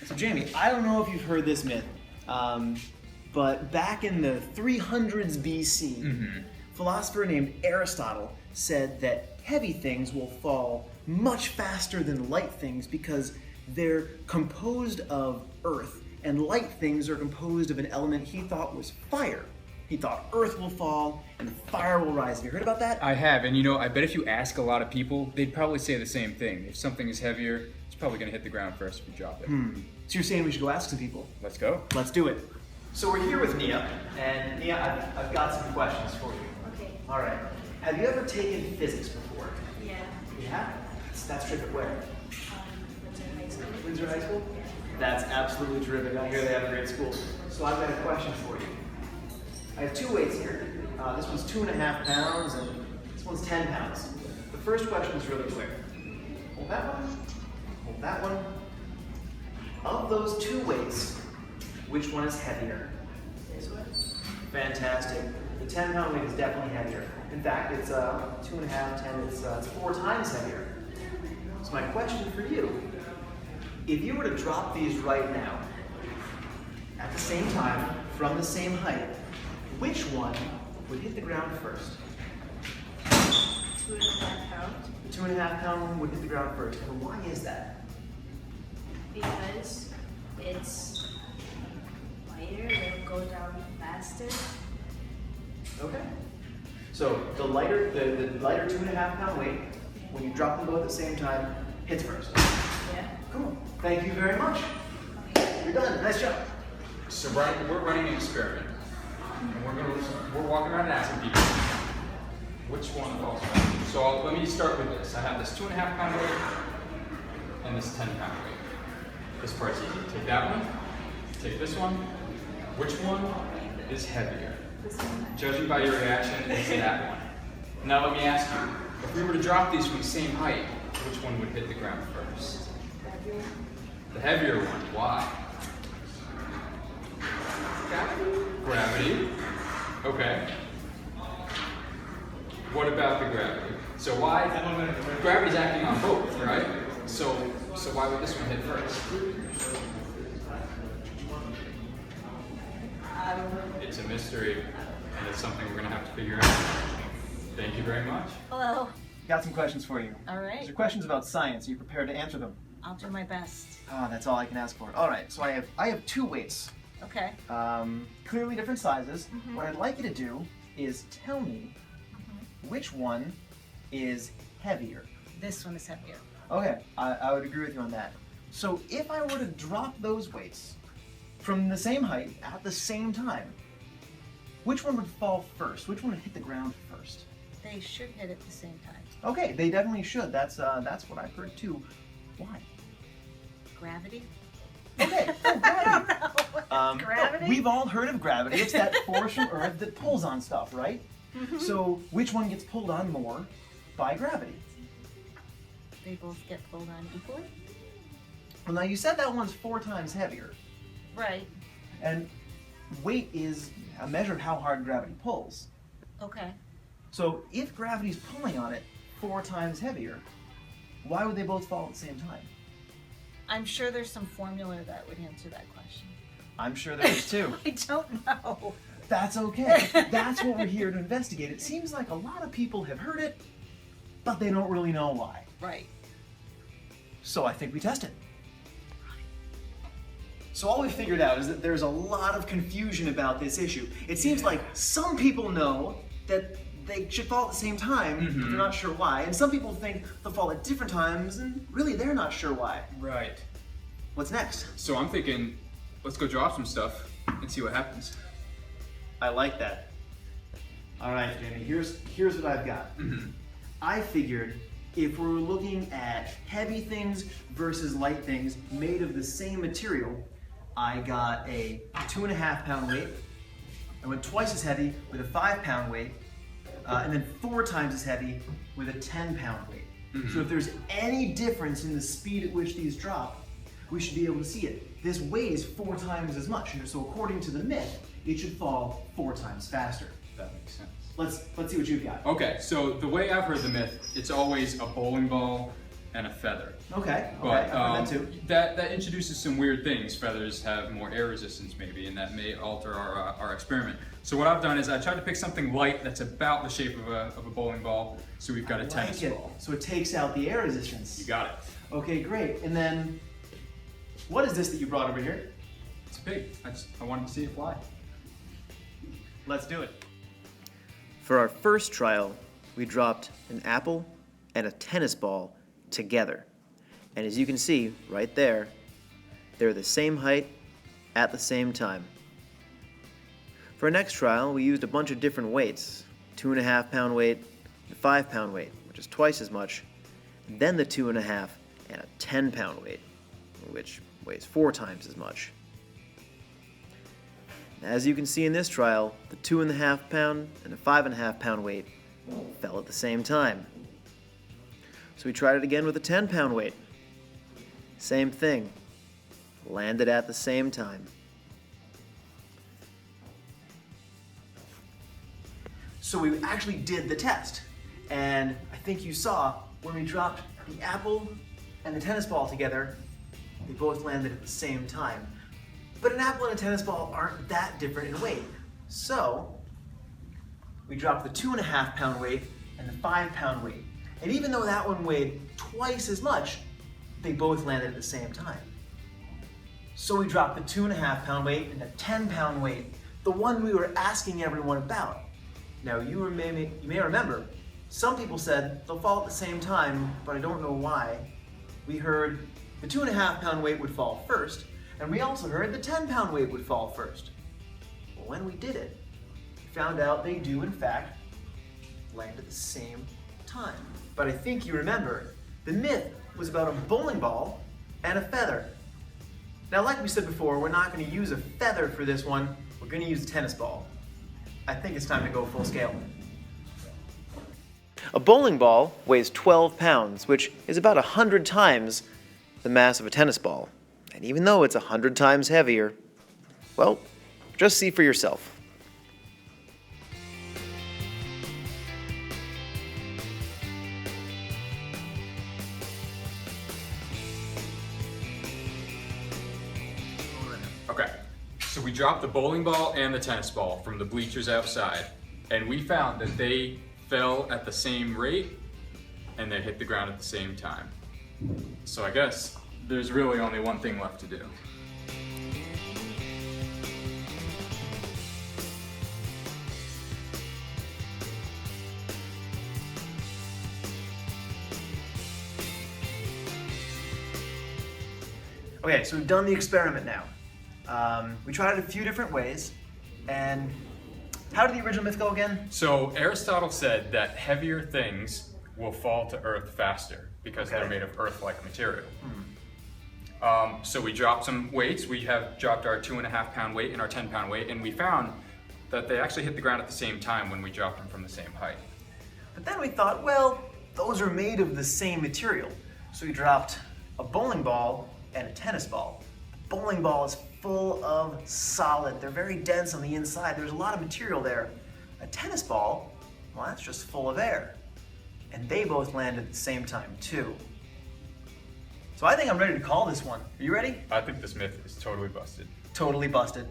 So Jamie, I don't know if you've heard this myth, but back in the 300s BC, philosopher named Aristotle said that heavy things will fall much faster than light things because they're composed of earth, and light things are composed of an element he thought was fire. He thought earth will fall and fire will rise. Have you heard about that? I have, and I bet if you ask a lot of people, they'd probably say the same thing. If something is heavier, it's probably going to hit the ground first if you drop it. So you're saying we should go ask some people? Let's go. Let's do it. So we're here with Nia, and Nia, I've got some questions for you. Okay. All right. Have you ever taken physics before? Yeah. Yeah? That's terrific. Where? Windsor High School. Windsor High School? Yeah. That's absolutely terrific. I hear they have a great school. So I've got a question for you. I have two weights here. This one's 2.5 pounds, and this one's 10 pounds. The first question is really quick. Hold that one. Hold that one. Of those two weights, which one is heavier? This one. Fantastic. The 10-pound weight is definitely heavier. In fact, it's 2.5, 10, it's 4 times heavier. So my question for you, if you were to drop these right now, at the same time, from the same height, which one would hit the ground first? 2.5 pounds. The 2.5-pound one would hit the ground first. And why is that? Because it's lighter, it'll go down faster. Okay. So the lighter 2.5-pound weight, when you drop them both at the same time, hits first. Yeah. Cool. Thank you very much. You're done. Nice job. So we're running an experiment, and we're walking around and asking people which one falls faster. So let me start with this. I have this 2.5-pound weight and this 10-pound weight. This part's easy. Take that one. Take this one. Which one is heavier? This one. Judging by your reaction, it's that one. Now let me ask you, if we were to drop these from the same height, which one would hit the ground first? Heavier. The heavier one. Why? Gravity. Okay. What about the gravity? So why? Gravity's acting on both, right? So why would this one hit first? I don't know. It's a mystery, and it's something we're going to have to figure out. Thank you very much. Hello. Got some questions for you. All right. These are questions about science. Are you prepared to answer them? I'll do my best. That's all I can ask for. All right. So I have two weights. Okay. Clearly different sizes. What I'd like you to do is tell me which one is heavier. This one is heavier. Okay, I would agree with you on that. So if I were to drop those weights from the same height at the same time, which one would fall first? Which one would hit the ground first? They should hit at the same time. Okay, they definitely should. That's what I've heard too. Why? Gravity? Okay, oh, gravity. Gravity? We've all heard of gravity. It's that force from Earth that pulls on stuff, right? So which one gets pulled on more by gravity? They both get pulled on equally? Well, now you said that one's 4 times heavier, Right. and weight is a measure of how hard gravity pulls. Okay. So if gravity's pulling on it 4 times heavier, why would they both fall at the same time? I'm sure there's some formula that would answer that question. I'm sure there is too. I don't know. That's okay. That's what we're here to investigate. It seems like a lot of people have heard it, but they don't really know why. Right. So I think we test it. So all we figured out is that there's a lot of confusion about this issue. It seems like some people know that they should fall at the same time, but they're not sure why. And some people think they'll fall at different times, and really they're not sure why. Right. What's next? So I'm thinking, let's go drop some stuff and see what happens. I like that. All right, Jamie, here's what I've got. I figured if we're looking at heavy things versus light things made of the same material, I got a 2.5-pound weight. I went twice as heavy with a 5-pound weight, and then 4 times as heavy with a 10-pound weight. So if there's any difference in the speed at which these drop, we should be able to see it. This weighs 4 times as much, so according to the myth, it should fall 4 times faster. That makes sense. Let's see what you've got. Okay, so the way I've heard the myth, it's always a bowling ball and a feather. Okay, But I've heard that too. that introduces some weird things. Feathers have more air resistance maybe, and that may alter our experiment. So what I've done is I tried to pick something light that's about the shape of a bowling ball. So we've got a tennis ball. So it takes out the air resistance. You got it. Okay, great. And then, what is this that you brought over here? It's a pig. I wanted to see it fly. Let's do it. For our first trial, we dropped an apple and a tennis ball together. And as you can see right there, they're the same height at the same time. For our next trial, we used a bunch of different weights, 2.5 pound weight and 5 pound weight, which is twice as much, then the 2.5 and a 10 pound weight, which weighs 4 times as much. As you can see in this trial, the 2.5 pound and the 5.5 pound weight fell at the same time. So we tried it again with a 10 pound weight. Same thing, landed at the same time. So we actually did the test, and I think you saw when we dropped the apple and the tennis ball together, they both landed at the same time. But an apple and a tennis ball aren't that different in weight. So we dropped the 2.5 pound weight and the 5 pound weight. And even though that one weighed twice as much, they both landed at the same time. So we dropped the 2.5 pound weight and the 10 pound weight, the one we were asking everyone about. Now you may remember, some people said they'll fall at the same time, but I don't know why. We heard the 2.5 pound weight would fall first, and we also heard the 10 pound weight would fall first. Well, when we did it, we found out they do in fact land at the same time. But I think you remember, the myth was about a bowling ball and a feather. Now, like we said before, we're not going to use a feather for this one, we're going to use a tennis ball. I think it's time to go full scale. A bowling ball weighs 12 pounds, which is about 100 times the mass of a tennis ball. And even though it's 100 times heavier, well, just see for yourself. Okay, so we dropped the bowling ball and the tennis ball from the bleachers outside, and we found that they fell at the same rate and they hit the ground at the same time. So I guess there's really only one thing left to do. Okay, so we've done the experiment now. We tried it a few different ways, and how did the original myth go again? So Aristotle said that heavier things will fall to Earth faster because they're made of Earth-like material. So we dropped some weights. We have dropped our 2.5 pound weight and our 10 pound weight, and we found that they actually hit the ground at the same time when we dropped them from the same height. But then we thought, well, those are made of the same material. So we dropped a bowling ball and a tennis ball. The bowling ball is full of solid. They're very dense on the inside. There's a lot of material there. A tennis ball, well, that's just full of air. And they both land at the same time, too. So I think I'm ready to call this one. Are you ready? I think this myth is totally busted. Totally busted.